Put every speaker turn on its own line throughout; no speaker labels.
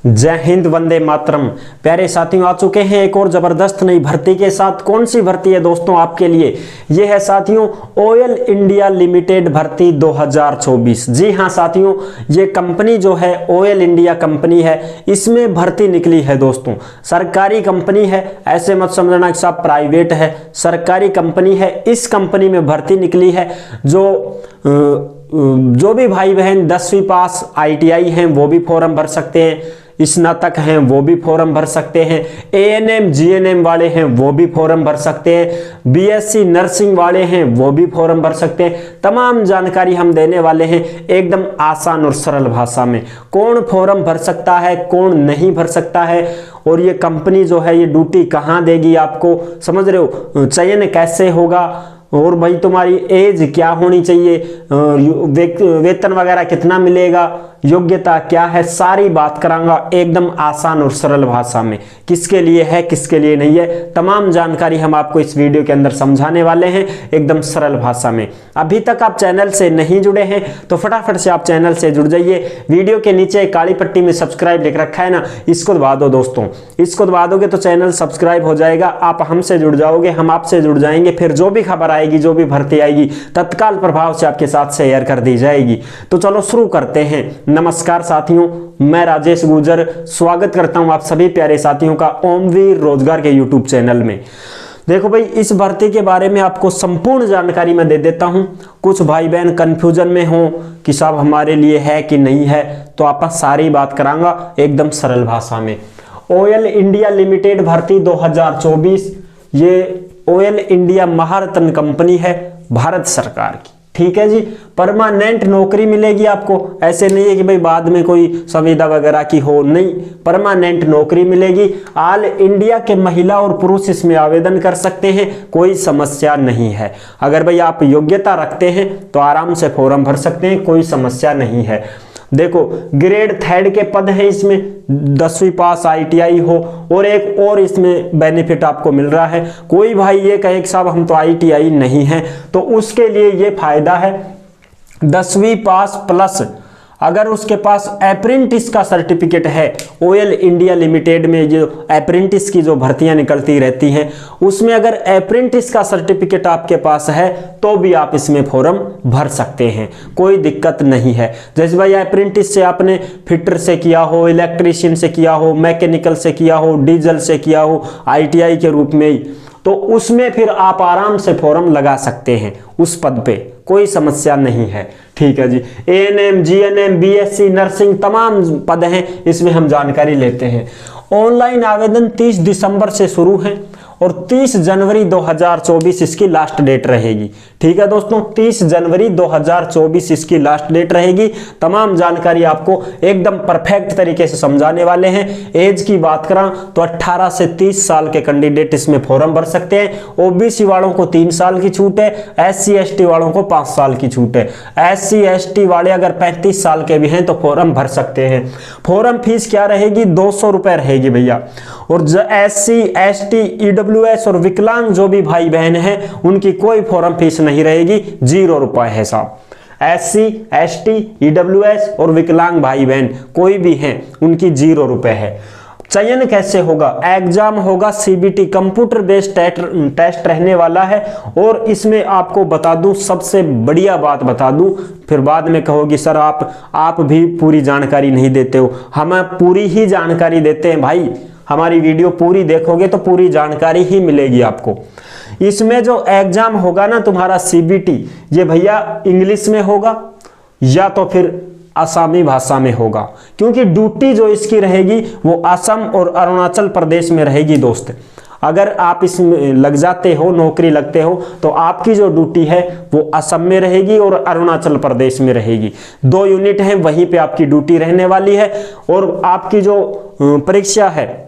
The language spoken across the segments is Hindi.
जय हिंद, वंदे मातरम। प्यारे साथियों, आ चुके हैं एक और जबरदस्त नई भर्ती के साथ। कौन सी भर्ती है दोस्तों आपके लिए? ये है साथियों ऑयल इंडिया लिमिटेड भर्ती 2024। जी हाँ साथियों, ये कंपनी जो है ऑयल इंडिया कंपनी है, इसमें भर्ती निकली है दोस्तों। सरकारी कंपनी है, ऐसे मत समझना कि सब प्राइवेट है, सरकारी कंपनी है। इस कंपनी में भर्ती निकली है। जो भी भाई बहन 10वीं पास ITI हैं वो भी फॉर्म भर सकते हैं, स्नातक हैं वो भी फॉर्म भर सकते हैं, ANM GNM वाले हैं वो भी फॉर्म भर सकते हैं, BSc नर्सिंग वाले हैं वो भी फॉर्म भर सकते हैं। तमाम जानकारी हम देने वाले हैं एकदम आसान और सरल भाषा में। कौन फॉर्म भर सकता है, कौन नहीं भर सकता है, और ये कंपनी जो है ये ड्यूटी कहाँ देगी आपको, समझ रहे हो? चयन कैसे होगा, और भाई तुम्हारी एज क्या होनी चाहिए, वेतन वगैरह कितना मिलेगा, योग्यता क्या है, सारी बात करांगा एकदम आसान और सरल भाषा में। किसके लिए है, किसके लिए नहीं है, तमाम जानकारी हम आपको इस वीडियो के अंदर समझाने वाले हैं एकदम सरल भाषा में। अभी तक आप चैनल से नहीं जुड़े हैं तो फटाफट से आप चैनल से जुड़ जाइए। वीडियो के नीचे काली पट्टी में सब्सक्राइब लिख रखा है ना, इसको दबा दो दोस्तों। इसको दबा दोगे तो चैनल सब्सक्राइब हो जाएगा, आप हमसे जुड़ जाओगे, हम आपसे जुड़ जाएंगे। फिर जो भी खबर आएगी, जो भी भर्ती आएगी, तत्काल प्रभाव से आपके साथ शेयर कर दी जाएगी। तो चलो शुरू करते हैं। नमस्कार साथियों, मैं राजेश गुर्जर स्वागत करता हूं आप सभी प्यारे साथियों का ओमवीर रोजगार के YouTube चैनल में। देखो भाई, इस भर्ती के बारे में आपको संपूर्ण जानकारी मैं दे देता हूं। कुछ भाई बहन कंफ्यूजन में हो कि साहब हमारे लिए है कि नहीं है, तो आप सारी बात करांगा एकदम सरल भाषा में। ऑयल इंडिया लिमिटेड भर्ती 2024, ये ऑयल इंडिया महारत्न कंपनी है भारत सरकार की, ठीक है जी। परमानेंट नौकरी मिलेगी आपको, ऐसे नहीं है कि भाई बाद में कोई संविदा वगैरह की हो, नहीं, परमानेंट नौकरी मिलेगी। ऑल इंडिया के महिला और पुरुष इसमें आवेदन कर सकते हैं, कोई समस्या नहीं है। अगर भाई आप योग्यता रखते हैं तो आराम से फॉर्म भर सकते हैं, कोई समस्या नहीं है। देखो, ग्रेड 3 के पद हैं इसमें, 10वीं पास ITI हो, और एक और इसमें बेनिफिट आपको मिल रहा है। कोई भाई ये कहे कि साहब हम तो ITI नहीं है, तो उसके लिए ये फायदा है 10वीं पास प्लस अगर उसके पास अप्रेंटिस का सर्टिफिकेट है। ऑयल इंडिया लिमिटेड में जो अप्रेंटिस की जो भर्तियां निकलती रहती हैं, उसमें अगर अप्रेंटिस का सर्टिफिकेट आपके पास है तो भी आप इसमें फॉर्म भर सकते हैं, कोई दिक्कत नहीं है। जैसे भाई अप्रेंटिस से आपने फिटर से किया हो, इलेक्ट्रीशियन से किया हो, मैकेनिकल से किया हो, डीजल से किया हो, ITI के रूप में ही, तो उसमें फिर आप आराम से फॉर्म लगा सकते हैं उस पद पे, कोई समस्या नहीं है, ठीक है जी। ANM GNM BSc नर्सिंग तमाम पद हैं, इसमें हम जानकारी लेते हैं। ऑनलाइन आवेदन 30 दिसंबर से शुरू है और 30 जनवरी 2024 इसकी लास्ट डेट रहेगी, ठीक है दोस्तों। 30 जनवरी 2024 इसकी लास्ट डेट रहेगी। तमाम जानकारी आपको एकदम परफेक्ट तरीके से समझाने वाले हैं। एज की बात करें तो 18 से 30 साल के कैंडिडेट इसमें फॉर्म भर सकते हैं। OBC वालों को 3 साल की छूट है, SC ST वालों को 5 साल की छूट है। SC ST वाले अगर 35 साल के भी हैं तो फॉर्म भर सकते हैं। फॉर्म फीस क्या रहेगी? 200 रुपए रहेगी भैया। और SC ST EWS और विकलांग जो भी भाई बहन हैं उनकी कोई फॉर्म फीस नहीं रहेगी, 0 रुपए है साहब। SC ST EWS और विकलांग भाई बहन कोई भी हैं उनकी 0 रुपए है। चयन कैसे होगा? एग्जाम होगा CBT, कंप्यूटर बेस्ड टेस्ट रहने वाला है। और इसमें आपको बता दूं, सबसे बढ़िया बात बता दूं, फिर बाद में कहोगी सर आप भी पूरी जानकारी नहीं देते हो। हम पूरी ही जानकारी देते हैं भाई, हमारी वीडियो पूरी देखोगे तो पूरी जानकारी ही मिलेगी आपको। इसमें जो एग्जाम होगा ना तुम्हारा CBT, ये भैया इंग्लिश में होगा या तो फिर आसामी भाषा में होगा, क्योंकि ड्यूटी जो इसकी रहेगी वो असम और अरुणाचल प्रदेश में रहेगी दोस्त। अगर आप इसमें लग जाते हो, नौकरी लगते हो, तो आपकी जो ड्यूटी है वो असम में रहेगी और अरुणाचल प्रदेश में रहेगी। 2 यूनिट हैं, वहीं पे आपकी ड्यूटी रहने वाली है। और आपकी जो परीक्षा है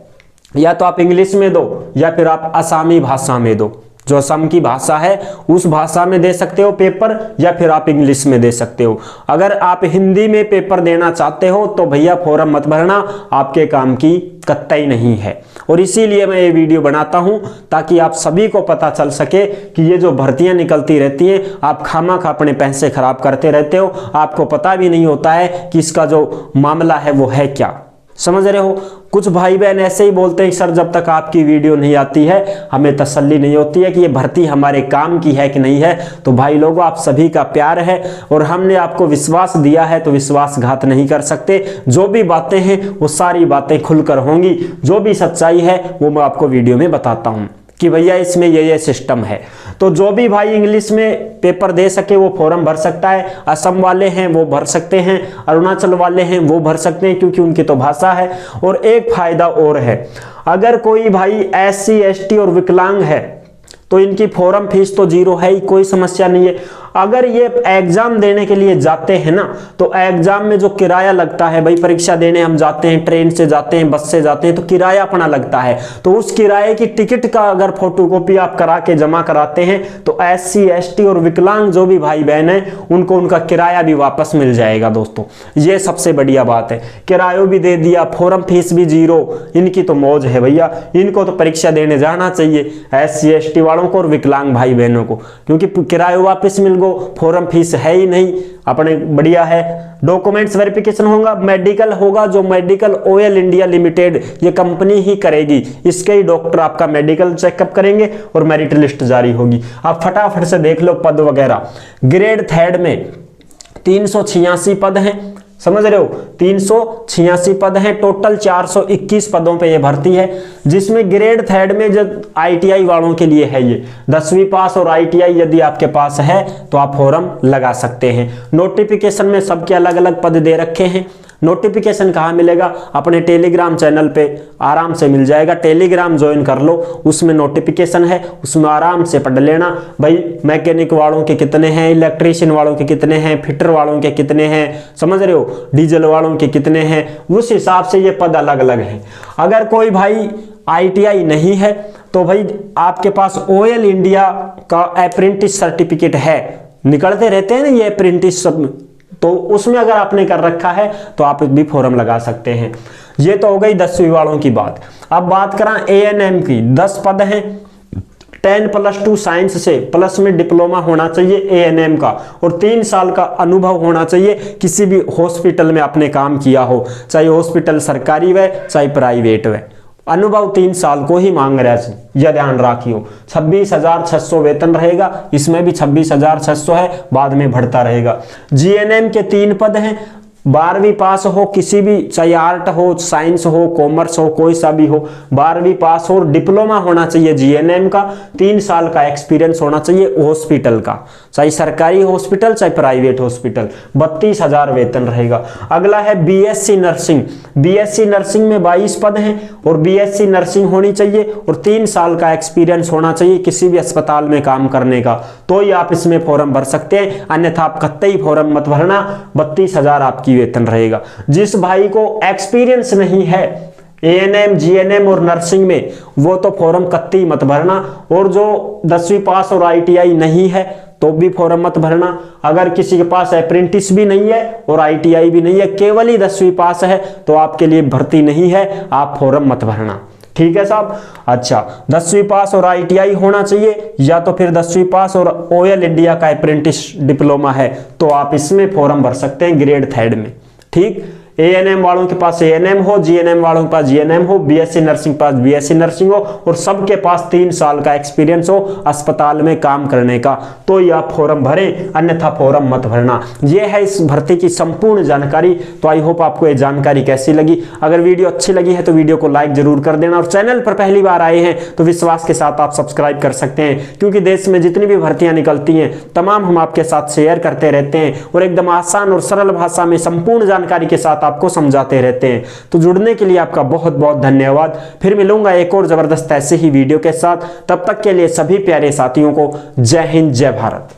या तो आप इंग्लिश में दो या फिर आप आसामी भाषा में दो। जो असम की भाषा है उस भाषा में दे सकते हो पेपर, या फिर आप इंग्लिश में दे सकते हो। अगर आप हिंदी में पेपर देना चाहते हो तो भैया फॉर्म मत भरना, आपके काम की कतई नहीं है। और इसीलिए मैं ये वीडियो बनाता हूं ताकि आप सभी को पता चल सके कि ये जो भर्तियां निकलती रहती हैं, आप खामखा अपने पैसे खराब करते रहते हो, आपको पता भी नहीं होता है कि इसका जो मामला है वो है क्या। समझ रहे हो। कुछ भाई बहन ऐसे ही बोलते हैं सर जब तक आपकी वीडियो नहीं आती है हमें तसल्ली नहीं होती है कि ये भर्ती हमारे काम की है कि नहीं है। तो भाई लोगों, आप सभी का प्यार है और हमने आपको विश्वास दिया है तो विश्वासघात नहीं कर सकते। जो भी बातें हैं वो सारी बातें खुलकर होंगी, जो भी सच्चाई है वो मैं आपको वीडियो में बताता हूँ कि भैया इसमें ये सिस्टम है। तो जो भी भाई इंग्लिश में पेपर दे सके वो फॉर्म भर सकता है। असम वाले हैं वो भर सकते हैं, अरुणाचल वाले हैं वो भर सकते हैं क्योंकि उनकी तो भाषा है। और एक फायदा और है, अगर कोई भाई SC ST और विकलांग है तो इनकी फॉर्म फीस तो 0 है ही, कोई समस्या नहीं है। अगर ये एग्जाम देने के लिए जाते हैं ना तो एग्जाम में जो किराया लगता है, भाई परीक्षा देने हम जाते हैं, ट्रेन से जाते हैं, बस से जाते हैं तो किराया अपना लगता है। तो उस किराए की टिकट का अगर फोटोकॉपी आप करा के जमा कराते हैं तो SC ST और विकलांग जो भी भाई बहन है उनको उनका किराया भी वापस मिल जाएगा। दोस्तों ये सबसे बढ़िया बात है, किराया भी दे दिया, फॉर्म फीस भी 0, इनकी तो मौज है भैया। इनको तो परीक्षा देने जाना चाहिए, SC ST वालों को और विकलांग भाई बहनों को, क्योंकि किराया वापस मिल गो, फॉर्म फीस है ही नहीं, अपने बढ़िया है। डॉक्यूमेंट्स वेरिफिकेशन होगा, मेडिकल होगा, जो मेडिकल ऑयल इंडिया लिमिटेड ये कंपनी ही करेगी, इसके ही डॉक्टर आपका मेडिकल चेकअप करेंगे और मेरिट लिस्ट जारी होगी। आप फटाफट से देख लो पद वगैरह। ग्रेड 3 में 386 पद हैं, समझ रहे हो, 386 पद हैं, टोटल 421 पदों पे ये भर्ती है। जिसमें ग्रेड 3 में जो ITI वालों के लिए है, ये 10वीं पास और ITI यदि आपके पास है तो आप फॉर्म लगा सकते हैं। नोटिफिकेशन में सबके अलग अलग पद दे रखे हैं। नोटिफिकेशन कहाँ मिलेगा? अपने टेलीग्राम चैनल पे आराम से मिल जाएगा, टेलीग्राम ज्वाइन कर लो, उसमें नोटिफिकेशन है, उसमें आराम से पढ़ लेना। भाई मैकेनिक वालों के कितने हैं, इलेक्ट्रीशियन वालों के कितने हैं, फिटर वालों के कितने हैं, समझ रहे हो, डीजल वालों के कितने हैं, उस हिसाब से ये पद अलग अलग हैं। अगर कोई भाई ITI नहीं है तो भाई आपके पास ऑयल इंडिया का अप्रेंटिस सर्टिफिकेट है, निकलते रहते हैं ना ये अप्रेंटिस सब, तो उसमें अगर आपने कर रखा है तो आप भी फॉर्म लगा सकते हैं। ये तो हो गई 10वीं वालों की बात। अब बात करें ANM की, 10 पद हैं। 10+2 साइंस से प्लस में डिप्लोमा होना चाहिए ANM का, और 3 साल का अनुभव होना चाहिए। किसी भी हॉस्पिटल में आपने काम किया हो, चाहे हॉस्पिटल सरकारी व चाहे प्राइवेट व, अनुभव 3 साल को ही मांग रहा है, यह ध्यान रखियो। 26,600 वेतन रहेगा, इसमें भी 26,600 है, बाद में बढ़ता रहेगा। GNM के 3 पद हैं। 12वीं पास हो, किसी भी, चाहे आर्ट हो, साइंस हो, कॉमर्स हो, कोई सा भी हो, 12वीं पास हो, डिप्लोमा होना चाहिए GNM का, 3 साल का एक्सपीरियंस होना चाहिए हॉस्पिटल का, चाहे सरकारी हॉस्पिटल चाहे प्राइवेट हॉस्पिटल। 32,000 वेतन रहेगा। अगला है BSc नर्सिंग। BSc नर्सिंग में 22 पद हैं और BSc नर्सिंग होनी चाहिए और 3 साल का एक्सपीरियंस होना चाहिए किसी भी अस्पताल में काम करने का, तो ही आप इसमें फॉर्म भर सकते हैं, अन्यथा आप कतई फॉर्म मत भरना। 32,000 आपकी वेतन रहेगा। जिस भाई को एक्सपीरियंस नहीं है ANM GNM और नर्सिंग में, वो तो फॉर्म कतई मत भरना। और जो 10वीं पास और ITI नहीं है तो भी फॉर्म मत भरना। अगर किसी के पास अप्रेंटिस भी नहीं है और ITI भी नहीं है, केवल ही 10वीं पास है, तो आपके लिए भर्ती नहीं है, आप फॉर्म मत भरना। ठीक है साहब। अच्छा, 10वीं पास और ITI होना चाहिए, या तो फिर 10वीं पास और ऑयल इंडिया का अप्रेंटिस डिप्लोमा है तो आप इसमें फॉर्म भर सकते हैं ग्रेड 3 में। ठीक, ANM वालों के पास ANM हो, GNM वालों के पास GNM हो, BSc नर्सिंग पास BSc नर्सिंग हो, और सबके पास 3 साल का एक्सपीरियंस हो अस्पताल में काम करने का, तो ये आप फॉर्म भरें, अन्यथा फॉर्म मत भरना। ये है इस भर्ती की संपूर्ण जानकारी। तो आई होप आपको ये जानकारी कैसी लगी। अगर वीडियो अच्छी लगी है तो वीडियो को लाइक जरूर कर देना, और चैनल पर पहली बार आए हैं तो विश्वास के साथ आप सब्सक्राइब कर सकते हैं, क्योंकि देश में जितनी भी भर्तियां निकलती हैं तमाम हम आपके साथ शेयर करते रहते हैं और एकदम आसान और सरल भाषा में संपूर्ण जानकारी के साथ आपको समझाते रहते हैं। तो जुड़ने के लिए आपका बहुत बहुत धन्यवाद। फिर मिलूंगा एक और जबरदस्त ऐसे ही वीडियो के साथ। तब तक के लिए सभी प्यारे साथियों को जय हिंद, जय भारत।